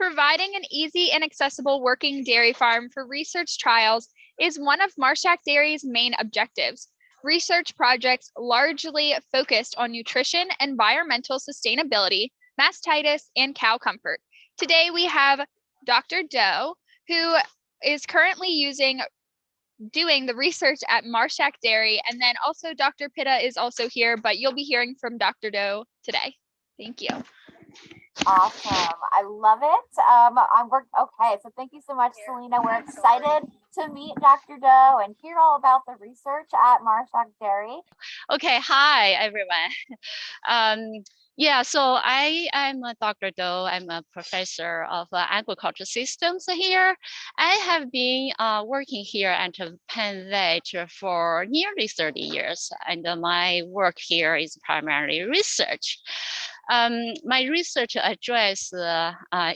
Providing an easy and accessible working dairy farm for research trials is one of Marshak Dairy's main objectives. Research projects largely focused on nutrition, environmental sustainability, mastitis, and cow comfort. Today we have Dr. Doe, who is currently doing the research at Marshak Dairy, and then also Dr. Pitta is also here, but you'll be hearing from Dr. Doe today. Thank you. Awesome. I love it. Okay, so thank you so much, Selena. We're excited to meet Dr. Doe and hear all about the research at Marshak Dairy. Okay, hi, everyone. So I am Dr. Doe. I'm a professor of agriculture systems here. I have been working here at Penn Vet for nearly 30 years, and my work here is primarily research. My research addresses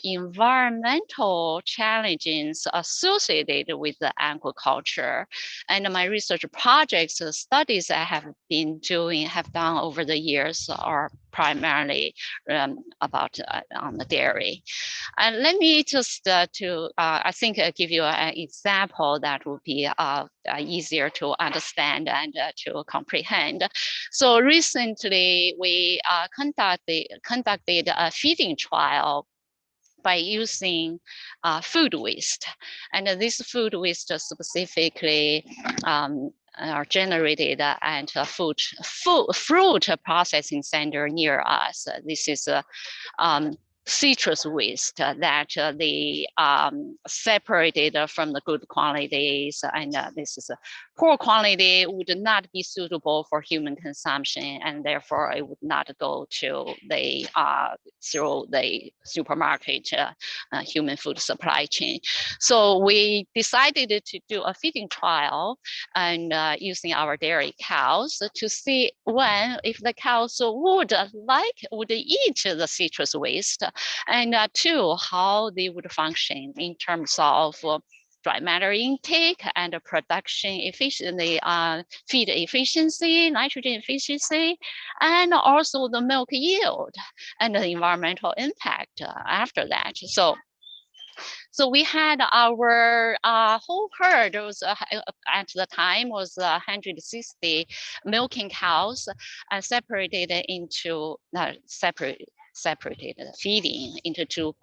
environmental challenges associated with the agriculture, and my research projects, studies I have done over the years are primarily about on the dairy. And let me just give you an example that will be easier to understand and to comprehend. So recently we conducted a feeding trial by using food waste. And this food waste specifically are generated at a fruit processing center near us. This is citrus waste that they separated from the good qualities, and this is a poor quality would not be suitable for human consumption, and therefore it would not go to the through the supermarket human food supply chain. So we decided to do a feeding trial and using our dairy cows to see if the cows would eat the citrus waste, and two, how they would function in terms of dry matter intake and production efficiency, feed efficiency, nitrogen efficiency, and also the milk yield and the environmental impact after that. So we had our whole herd was at the time was 160 milking cows, separated into separated feeding into two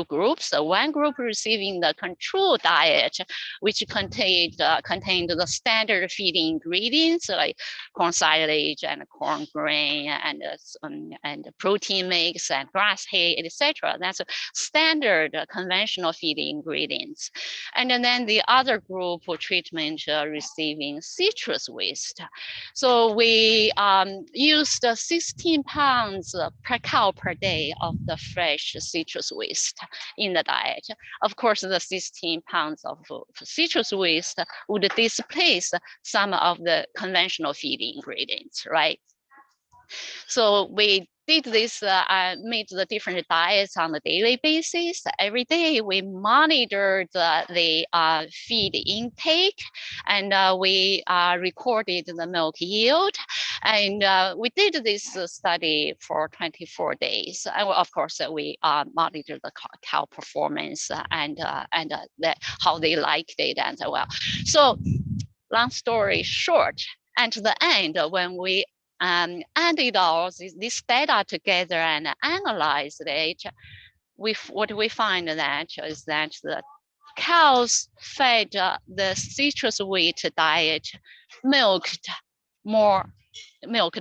groups. So one group receiving the control diet, which contained the standard feeding ingredients like corn silage and corn grain and protein mix and grass hay, etc. That's standard conventional feeding ingredients. And then the other group for treatment receiving citrus waste. So we used 16 pounds per cow per day of the fresh citrus waste in the diet. Of course, the 16 pounds of citrus waste would displace some of the conventional feeding ingredients, right? So we did this, made the different diets on a daily basis. Every day we monitored the feed intake, and we recorded the milk yield. And we did this study for 24 days. And of course, we monitored the cow performance and how they liked it as well. So long story short, at the end, when we added all this data together and analyzed it, what we find that is that the cows fed the citrus wheat diet milked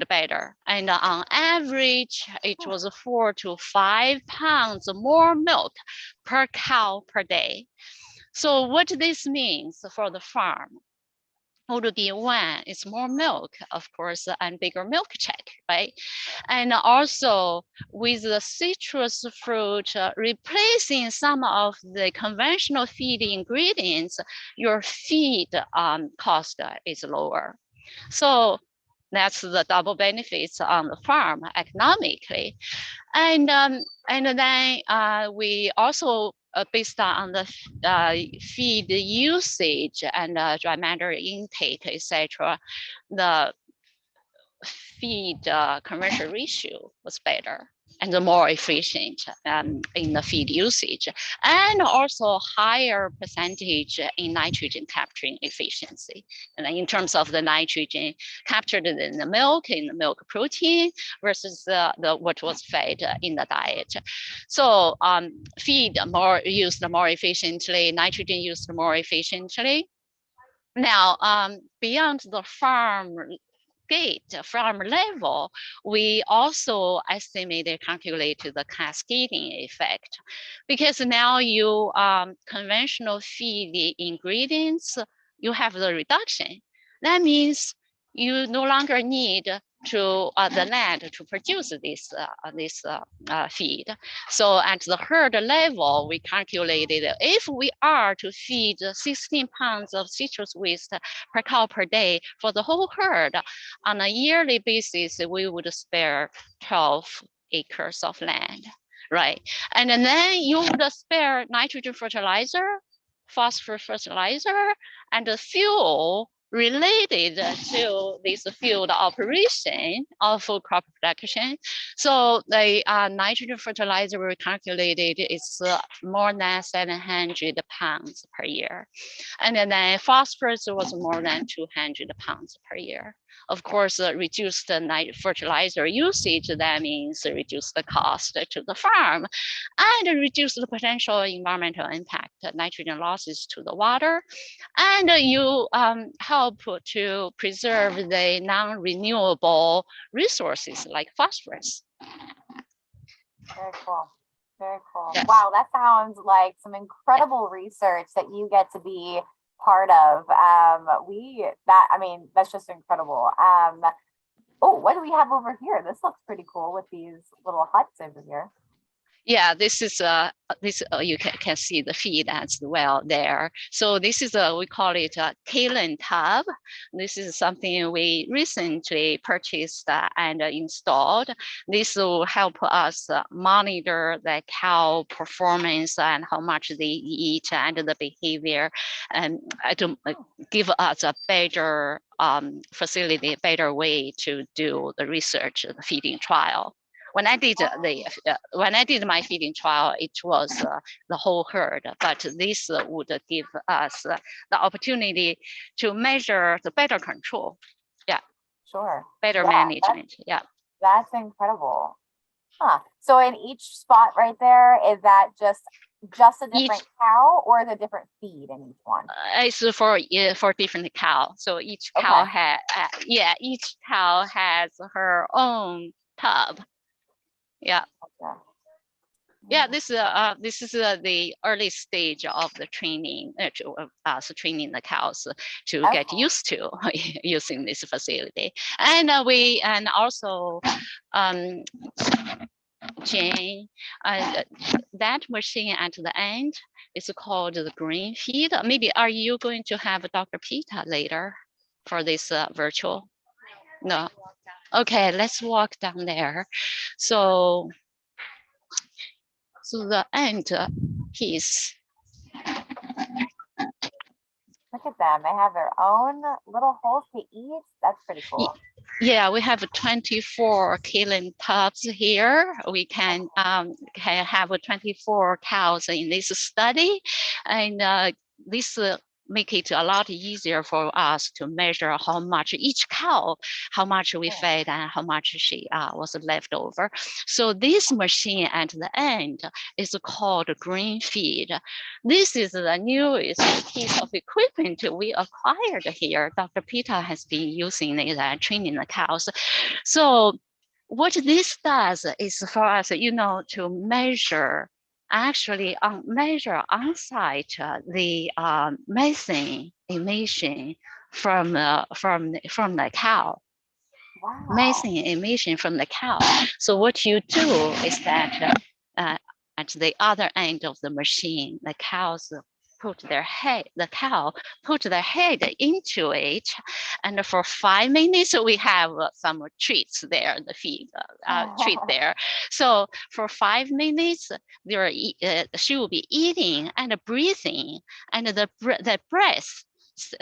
better, and on average it was 4 to 5 pounds more milk per cow per day. So what this means for the farm would be, one, it's more milk, of course, and bigger milk check, right? And also with the citrus fruit replacing some of the conventional feed ingredients, your feed cost is lower. So that's the double benefits on the farm economically. And then we also based on the feed usage and dry matter intake, etc., the feed conversion ratio was better. and more efficient in the feed usage, and also higher percentage in nitrogen capturing efficiency. And in terms of the nitrogen captured in the milk protein versus the what was fed in the diet. So feed used more efficiently, nitrogen used more efficiently. Now, beyond the farm level, we also estimated, calculated the cascading effect, because now you conventional feed the ingredients, you have the reduction. That means you no longer need to the land to produce this feed. So at the herd level, we calculated if we are to feed 16 pounds of citrus waste per cow per day for the whole herd, on a yearly basis, we would spare 12 acres of land, right? And then you would spare nitrogen fertilizer, phosphorus fertilizer, and the fuel related to this field operation of full crop production. So the nitrogen fertilizer we calculated is more than 700 pounds per year. And then phosphorus was more than 200 pounds per year. Of course, reduced fertilizer usage, that means reduce the cost to the farm and reduce the potential environmental impact, nitrogen losses to the water. And you help to preserve the non-renewable resources like phosphorus. Very cool. Very cool. Yes. Wow, that sounds like some incredible research that you get to be part of. That's just incredible. Oh, what do we have over here? This looks pretty cool with these little huts over here. Yeah, this is you can see the feed as well there. So this is we call it a kaolin tub. This is something we recently purchased and installed. This will help us monitor the cow performance and how much they eat and the behavior, and to give us a better facility, a better way to do the research, the feeding trial. When I did my feeding trial, it was the whole herd, but this would give us the opportunity to measure the better control. Yeah. Sure. Better management. That's incredible. Huh. So in each spot right there, is that just a different cow, or the different feed in each one? It's for different cow. So each cow each cow has her own tub. Yeah. Okay. Yeah, this is the early stage of the training, training the cows to get used to using this facility. And also Jane, that machine at the end is called the green feed. Maybe are you going to have Dr. Pita later for this virtual? No. Okay, let's walk down there. So the end piece. Look at them. They have their own little holes to eat. That's pretty cool. Yeah, we have 24 kaolin tubs here. We can have 24 cows in this study, and this make it a lot easier for us to measure how much each cow, how much we fed and how much she was left over. So this machine at the end is called green feed. This is the newest piece of equipment we acquired here. Dr. Pita has been using it and training the cows. So what this does is for us, to measure measure on site the methane emission from the cow. Wow. Methane emission from the cow. So what you do is that at the other end of the machine, the cow put their head into it, and for 5 minutes we have some treats there, the feed treat there. So for 5 minutes she will be eating and breathing, and the breath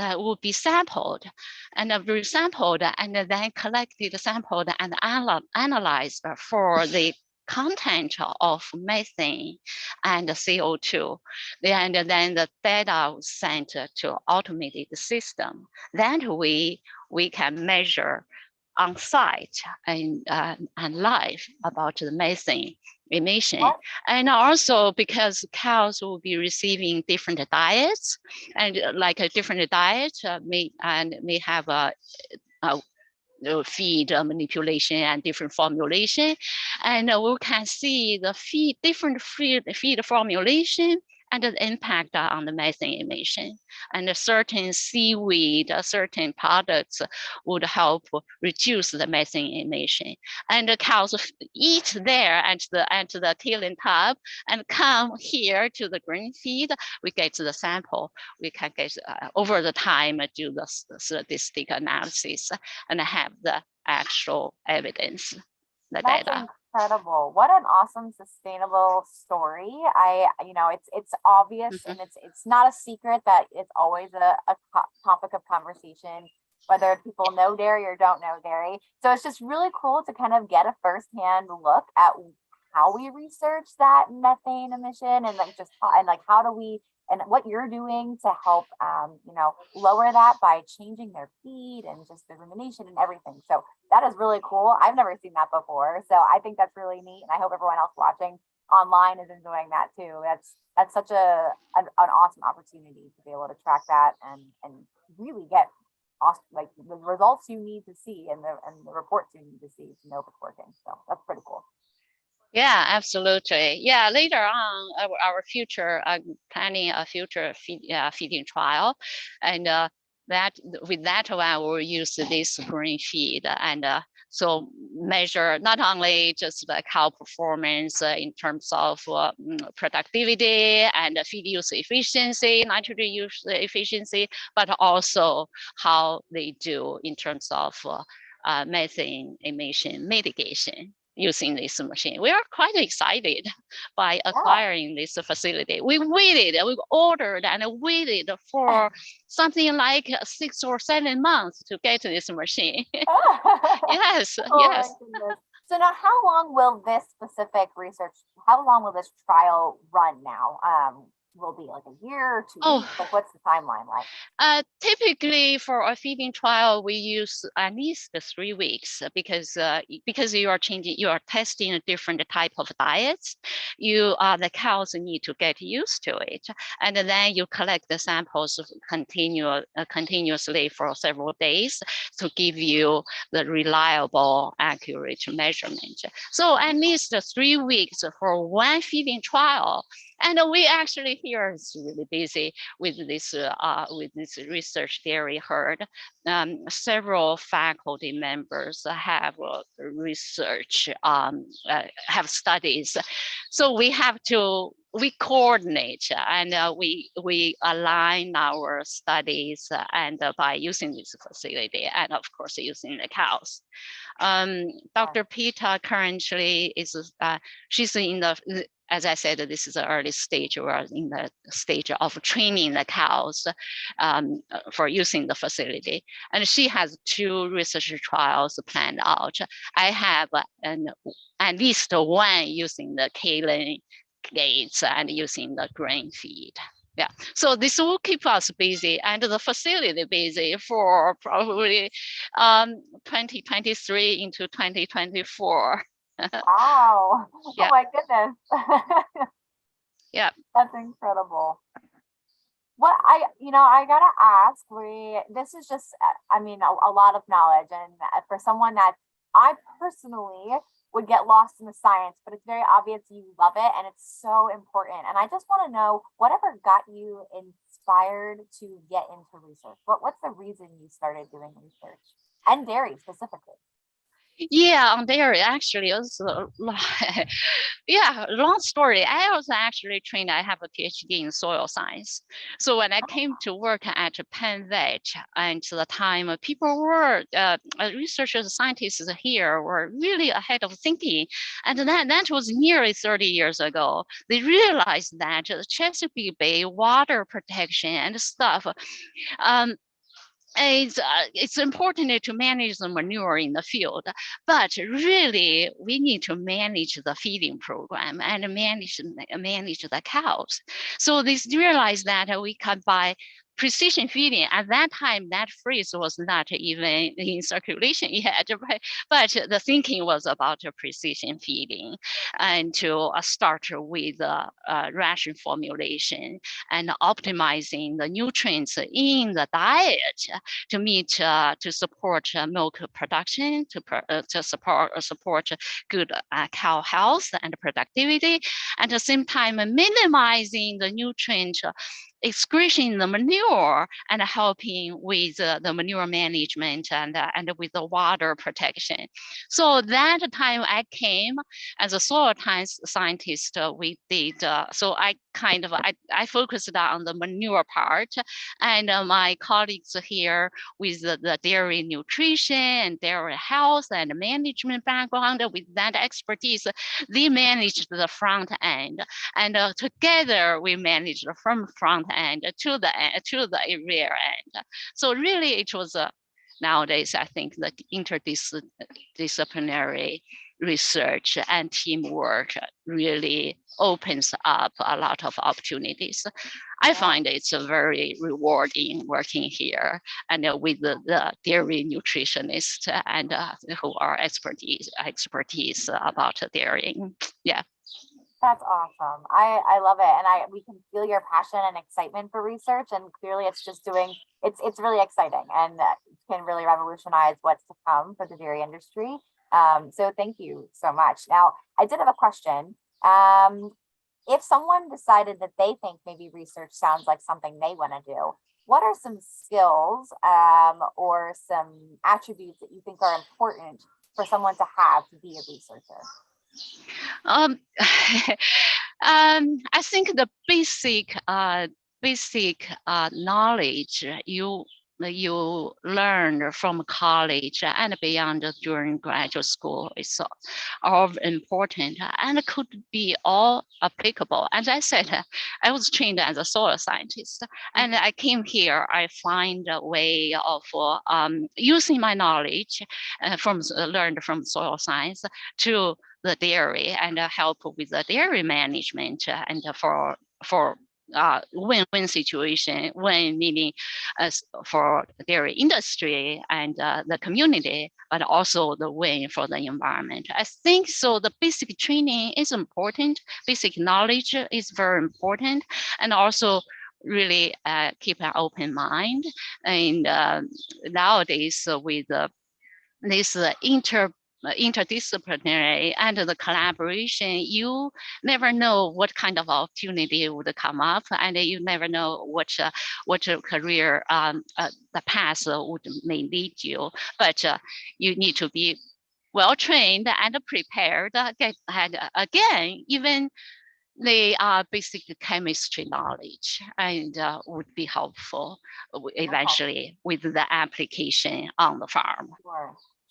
will be sampled and resampled, and then collected, sampled, and analyzed for the content of methane and CO2. And then the data was sent to automated system. Then we can measure on site and live about the methane emission. What? And also because cows will be receiving different diets, and like a different diet may have a feed manipulation and different formulation, and we can see the different feed formulation and the impact on the methane emission. And a certain seaweed, certain products would help reduce the methane emission. And the cows eat there at the killing tub and come here to the grain feed. We get the sample. We can get over the time do the statistical analysis and have the actual evidence, the That's data. incredible. What an awesome sustainable story. It's obvious, and it's not a secret that it's always a topic of conversation, whether people know dairy or don't know dairy. So it's just really cool to kind of get a firsthand look at how we research that methane emission, and how do we, and what you're doing to help lower that by changing their feed and just the rumination and everything. So that is really cool. I've never seen that before. So I think that's really neat. And I hope everyone else watching online is enjoying that too. That's such an awesome opportunity to be able to track that and really get awesome, like the results you need to see and the reports you need to see to know if it's working. So that's pretty cool. Yeah, absolutely. Yeah, later on, our future planning a future feeding trial, and that with that one we'll use this grain feed, and so measure not only just the cow performance in terms of productivity and feed use efficiency, nitrogen use efficiency, but also how they do in terms of methane emission mitigation using this machine. We are quite excited by acquiring this facility. We ordered and waited for something like 6 or 7 months to get this machine. Yes, yes. So now how long will this trial run now? Will be like a year or 2 weeks? Like, what's the timeline like? Typically for a feeding trial, we use at least 3 weeks because you are testing a different type of diets. The cows need to get used to it, and then you collect the samples continuously for several days to give you the reliable, accurate measurement. So at least 3 weeks for one feeding trial. And we actually here is really busy with this research dairy herd. Several faculty members have research, have studies. So we coordinate and we align our studies and by using this facility and of course using the cows. Dr. Pita currently is she's in the, as I said, this is an early stage. We're in the stage of training the cows for using the facility. And she has 2 research trials planned out. I have at least one using the kaolin gates and using the grain feed. Yeah, so this will keep us busy and the facility busy for probably 2023 into 2024. Wow. Yeah. Oh my goodness. Yeah. That's incredible. What I gotta ask, this is just, I mean, a lot of knowledge, and for someone that I personally would get lost in the science, but it's very obvious you love it and it's so important. And I just want to know, whatever got you inspired to get into research? What's the reason you started doing research and dairy specifically? Yeah, on dairy actually also, yeah, long story. I was actually trained, I have a PhD in soil science. So when I came to work at Penn Vet, and the time people were, researchers, scientists here were really ahead of thinking. And that was nearly 30 years ago. They realized that the Chesapeake Bay water protection and stuff, it's important to manage the manure in the field, but really we need to manage the feeding program and manage the cows. So they realized that we can buy precision feeding. At that time, that phrase was not even in circulation yet, right? But the thinking was about precision feeding, and to start with ration formulation and optimizing the nutrients in the diet to meet to support milk production, to support good cow health and productivity, at the same time minimizing the nutrient excretion in the manure and helping with the manure management and with the water protection. So that time I came as a soil scientist, we did, so I focused on the manure part, and my colleagues here with the dairy nutrition and dairy health and management background, with that expertise, they managed the front end, and together we managed from front end to the rear end. So really it was nowadays, I think the interdisciplinary research and teamwork really opens up a lot of opportunities. I find it's very rewarding working here and with the dairy nutritionists and who are expertise about dairying. Yeah. That's awesome. I love it. And we can feel your passion and excitement for research, and clearly it's just it's really exciting and can really revolutionize what's to come for the dairy industry. So thank you so much. Now, I did have a question. If someone decided that they think maybe research sounds like something they want to do, what are some skills or some attributes that you think are important for someone to have to be a researcher? I think the basic knowledge you learn from college and beyond during graduate school is all important and could be all applicable. As I said, I was trained as a soil scientist, and I came here. I find a way of using my knowledge learned from soil science to the dairy and help with the dairy management and for win-win situation, win meaning for the dairy industry and the community, but also the win for the environment. I think so. The basic training is important. Basic knowledge is very important, and also really keep an open mind. And nowadays with this interdisciplinary and the collaboration, you never know what kind of opportunity would come up, and you never know what career the path may lead you. But you need to be well trained and prepared. And again, even the basic chemistry knowledge and would be helpful eventually with the application on the farm.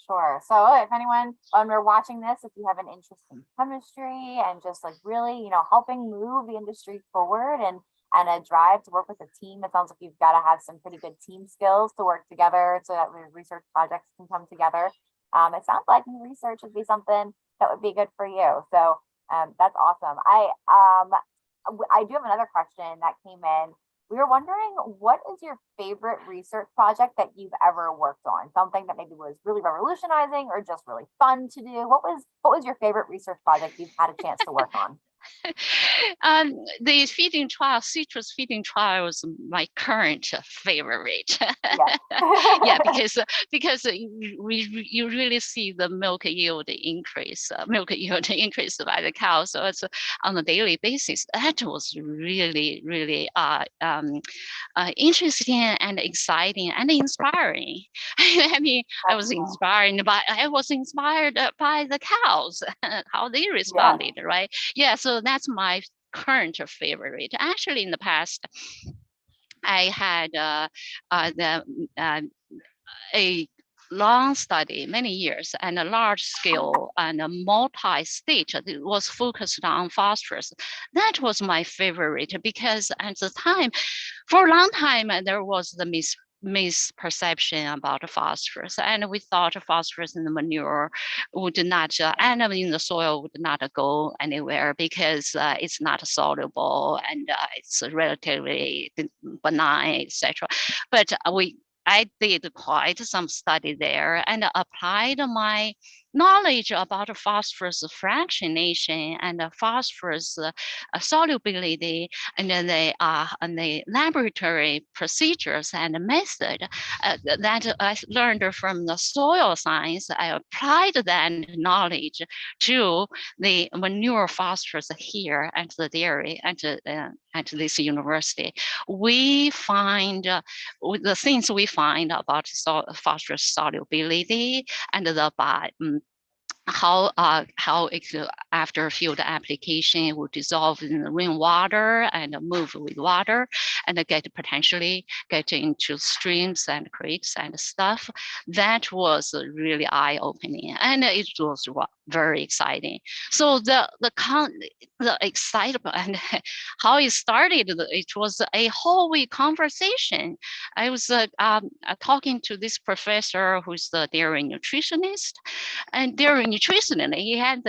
Sure. So if anyone, when we're watching this, if you have an interest in chemistry and just like really, helping move the industry forward and a drive to work with a team, it sounds like you've got to have some pretty good team skills to work together so that research projects can come together. It sounds like research would be something that would be good for you. So that's awesome. I do have another question that came in. We were wondering, what is your favorite research project that you've ever worked on? Something that maybe was really revolutionizing or just really fun to do. What was your favorite research project you've had a chance to work on? The feeding trial, citrus feeding trial is my current favorite. Yeah, because you really see the milk yield increase by the cow. So it's on a daily basis. That was really, really interesting and exciting and inspiring. I mean, I was inspired by the cows, how they responded, right? Yeah, so that's my current favorite. Actually, in the past, I had a long study, many years, and a large scale and a multi-state that was focused on phosphorus. That was my favorite because at the time, for a long time, there was the misperception about phosphorus, and we thought phosphorus in the manure would not, and in the soil would not go anywhere because it's not soluble and it's relatively benign, etc. But I did quite some study there and applied my knowledge about phosphorus fractionation and phosphorus solubility and the laboratory procedures and method that I learned from the soil science. I applied that knowledge to the manure phosphorus here at the dairy at this university. We find the things we find about phosphorus solubility and how after field application it will dissolve in the rainwater and move with water and potentially get into streams and creeks and stuff. That was really eye-opening, and it was very exciting. So the excitement and how it started, it was a whole week conversation. I was talking to this professor who's the dairy nutritionist, and dairy nutritionist, he had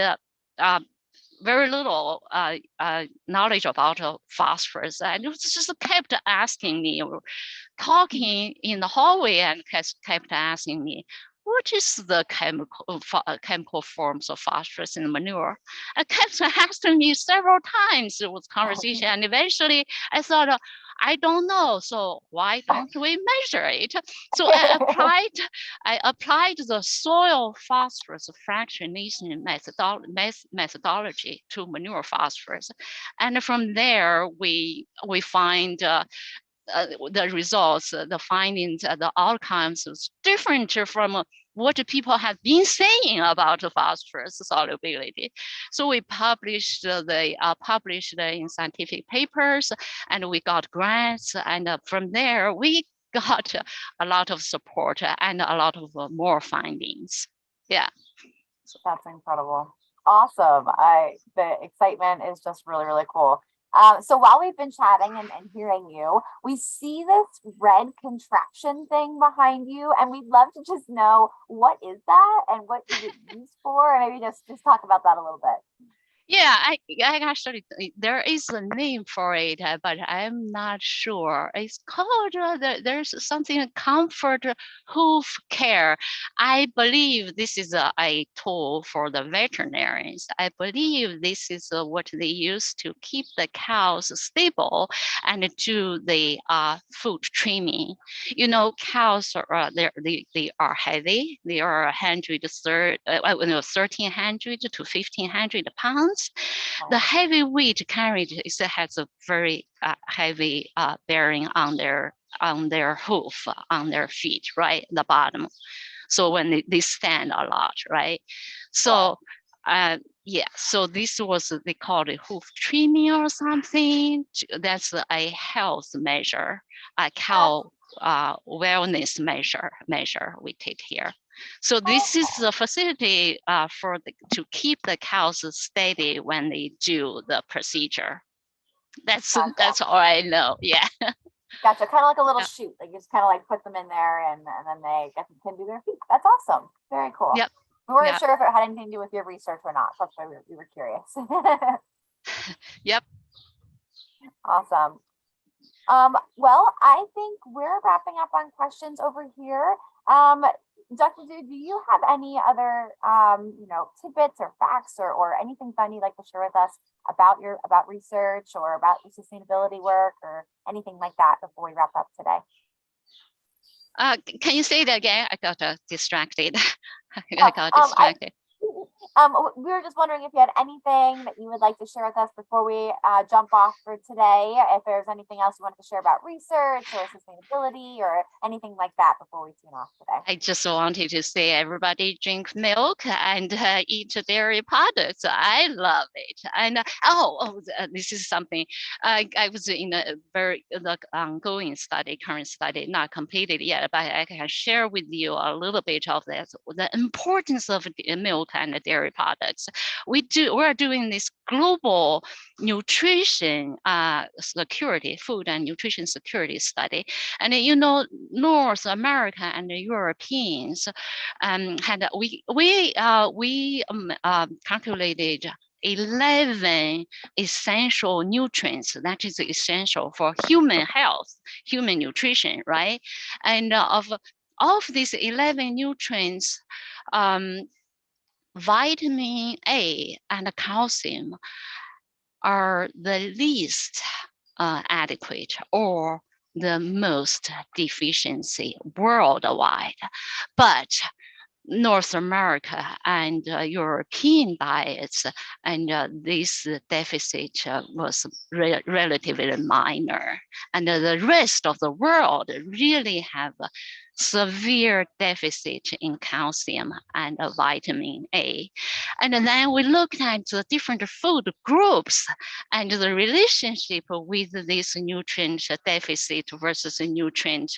very little knowledge about phosphorus, and it just kept asking me, talking in the hallway, and kept asking me, what is the chemical forms of phosphorus in manure? I kept asking me several times with conversation, and eventually I thought, I don't know, so why don't we measure it? So I applied the soil phosphorus fractionation methodology to manure phosphorus, and from there we find the results, the findings, the outcomes is different from what people have been saying about the phosphorus solubility. So we published in scientific papers, and we got grants, and from there we got a lot of support and a lot of more findings. Yeah. That's incredible. Awesome. The excitement is just really, really cool. So while we've been chatting and hearing you, we see this red contraption thing behind you, and we'd love to just know, what is that and what is it used for? And maybe just talk about that a little bit. Yeah, I actually, there is a name for it, but I'm not sure. It's called, there's something, comfort hoof care. I believe this is a tool for the veterinarians. I believe this is what they use to keep the cows stable and do the food trimming. You know, cows are, they are heavy. They are 1,300 to 1,500 pounds. The heavy weight carried has a very heavy bearing on their hoof, on their feet, right, the bottom. So when they stand a lot, right? So yeah, so this was, they called it hoof trimming or something. That's a health measure, a cow wellness measure we take here. So this is the facility to keep the cows steady when they do the procedure. That's all I know. Yeah. Gotcha. Kind of like a little chute. Like you just kind of like put them in there, and then they can do their feet. That's awesome. Very cool. Yep. We weren't sure if it had anything to do with your research or not. That's why we were curious. Yep. Awesome. Well, I think we're wrapping up on questions over here. Dr. Du, do you have any other tidbits or facts or anything fun you'd like to share with us about research or about your sustainability work or anything like that before we wrap up today? Can you say that again? I got distracted. I got distracted. We were just wondering if you had anything that you would like to share with us before we jump off for today. If there's anything else you wanted to share about research or sustainability or anything like that before we tune off today. I just wanted to say, everybody drink milk and eat dairy products. I love it. And this is something I was in a very ongoing study, current study, not completed yet, but I can share with you a little bit of that. The importance of milk and dairy dairy products. We're doing this global nutrition security, food and nutrition security study. And North America and the Europeans we calculated 11 essential nutrients that is essential for human health, human nutrition, right? And of these 11 nutrients, vitamin A and calcium are the least adequate or the most deficiency worldwide. But North America and European diets, and this deficit was relatively minor. And the rest of the world really have a severe deficit in calcium and vitamin A. And then we looked at the different food groups and the relationship with this nutrient deficit versus nutrient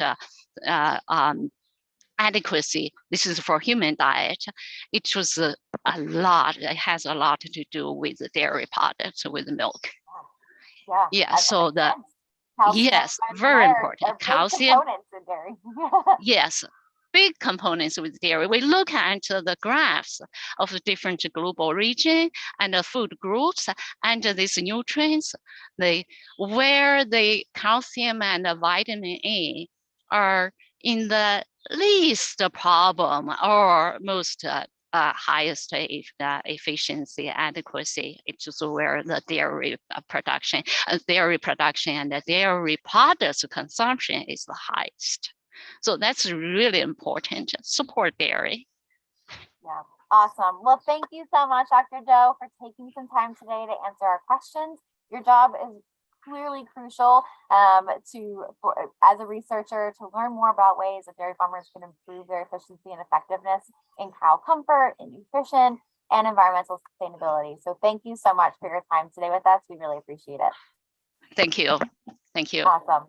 adequacy. This is for human diet. It was a lot. It has a lot to do with the dairy products, with milk. Yeah. So yes, very important. Calcium. Components in dairy. Yes, big components with dairy. We look at the graphs of the different global region and the food groups and these nutrients, where the calcium and the vitamin A are in the least problem or most highest efficiency adequacy. It's just where the dairy production and the dairy products consumption is the highest. So that's really important. Support dairy. Yeah, awesome. Well, thank you so much, Dr. Doe, for taking some time today to answer our questions. Your job is clearly crucial as a researcher to learn more about ways that dairy farmers can improve their efficiency and effectiveness in cow comfort, in nutrition, and environmental sustainability. So thank you so much for your time today with us. We really appreciate it. Thank you. Thank you. Awesome.